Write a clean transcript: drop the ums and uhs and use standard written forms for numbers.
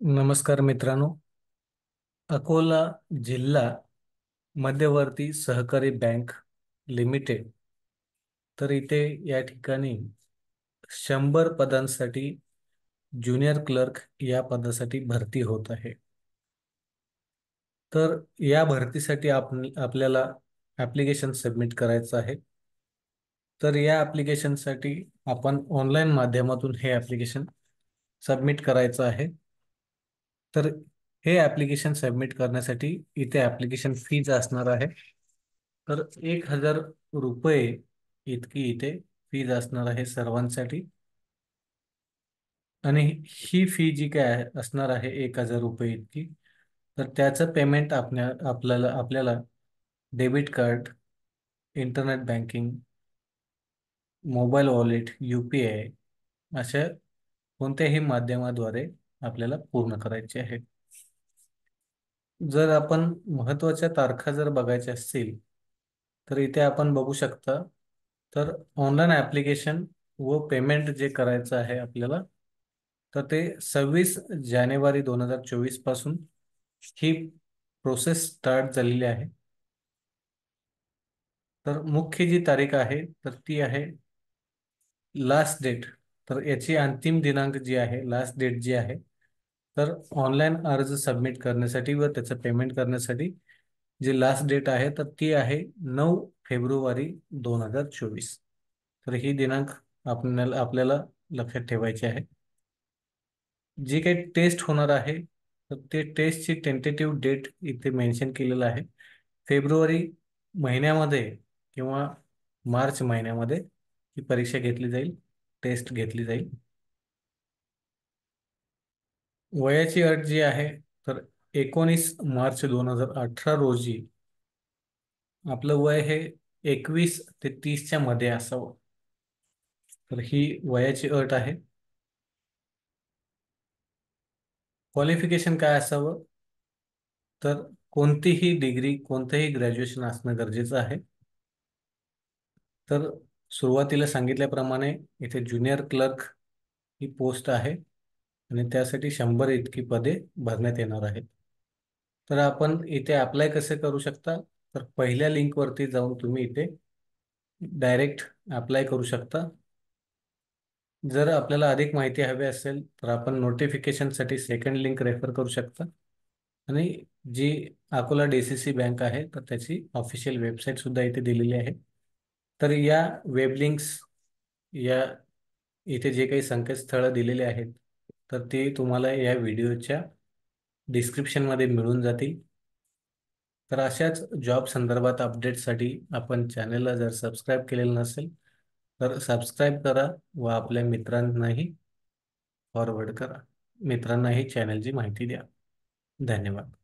नमस्कार मित्रांनो. अकोला जिल्हा मध्यवर्ती सहकारी बँक लिमिटेड. तर इथे या ठिकाणी 100 पदांसाठी ज्युनियर क्लर्क या पदासाठी भरती होत आहे. तर या भरतीसाठी आपल्याला ॲप्लिकेशन सबमिट करायचं आहे. तर या ॲप्लिकेशनसाठी आपण ऑनलाईन माध्यमातून हे ॲप्लिकेशन सबमिट करायचं आहे. तर हे ॲप्लिकेशन सबमिट करण्यासाठी इथे ॲप्लिकेशन फीज असणार आहे. तर 1,000 रुपये इतकी इथे फीज असणार आहे सर्वांसाठी. आणि ही फी जी काय असणार आहे 1,000 रुपये इतकी, तर त्याचं पेमेंट आपल्याला debit card, internet banking, mobile wallet, UPI अशा कोणत्याही माध्यमाद्वारे आपल्याला पूर्ण करायचे आहे. जर आपण महत्त्वाच्या तारखा जर बघायच्या असतील तर इथे आपण बघू शकता. तर ऑनलाईन ॲप्लिकेशन व पेमेंट जे करायचं आहे आपल्याला, तर ते 26 जानेवारी 2024 पासून ही प्रोसेस स्टार्ट झालेली आहे. तर मुख्य जी तारीख आहे तर ती आहे लास्ट डेट. तर याची अंतिम दिनांक जी आहे, लास्ट डेट जी आहे, तर ऑनलाईन अर्ज सबमिट करण्यासाठी व त्याचं पेमेंट करण्यासाठी जी लास्ट डेट आहे तर ती आहे 9 फेब्रुवारी 2024. तर ही दिनांक आपल्याला लक्षात ठेवायची आहे. जी काही टेस्ट होणार आहे तर ते टेस्टची टेंटेटिव्ह डेट इथे मेन्शन केलेलं आहे. फेब्रुवारी महिन्यामध्ये किंवा मार्च महिन्यामध्ये ही परीक्षा घेतली जाईल, टेस्ट घेतली जाईल. वयाची अट जी आहे तर 19 मार्च 2018 रोजी आपलं वय हे 21 ते 30च्या मध्ये असावं. तर ही वयाची अट आहे. क्वालिफिकेशन काय असावं, तर कोणतीही डिग्री, कोणतंही ग्रॅज्युएशन असणं गरजेचं आहे. तर सुरुवातीला सांगितल्याप्रमाणे इथे ज्युनियर क्लर्क ही पोस्ट आहे आणि त्यासाठी 100 इतकी पदे भरण्यात येणार आहेत. तर आपण इथे अप्लाय कसे करू शकता, तर पहिल्या लिंकवरती जाऊन तुम्ही इथे डायरेक्ट अप्लाय करू शकता. जर आपल्याला अधिक माहिती हवी असेल तर आपण नोटिफिकेशनसाठी सेकंड लिंक रेफर करू शकता. आणि जी अकोला DCC बँक आहे तर त्याची ऑफिशियल वेबसाईट सुद्धा इथे दिलेली आहे. तर या वेब लिंक्स, या इथे जे काही संकेतस्थळं दिलेले आहेत तर ते तुम्हाला या व्हिडिओच्या डिस्क्रिप्शनमध्ये मिळून जातील. तर अशाच जॉब संदर्भात अपडेटसाठी आपण चॅनलला जर सबस्क्राईब केलेलं नसेल तर सबस्क्राईब करा व आपल्या मित्रांनाही फॉरवर्ड करा. मित्रांनाही चॅनलची माहिती द्या. धन्यवाद.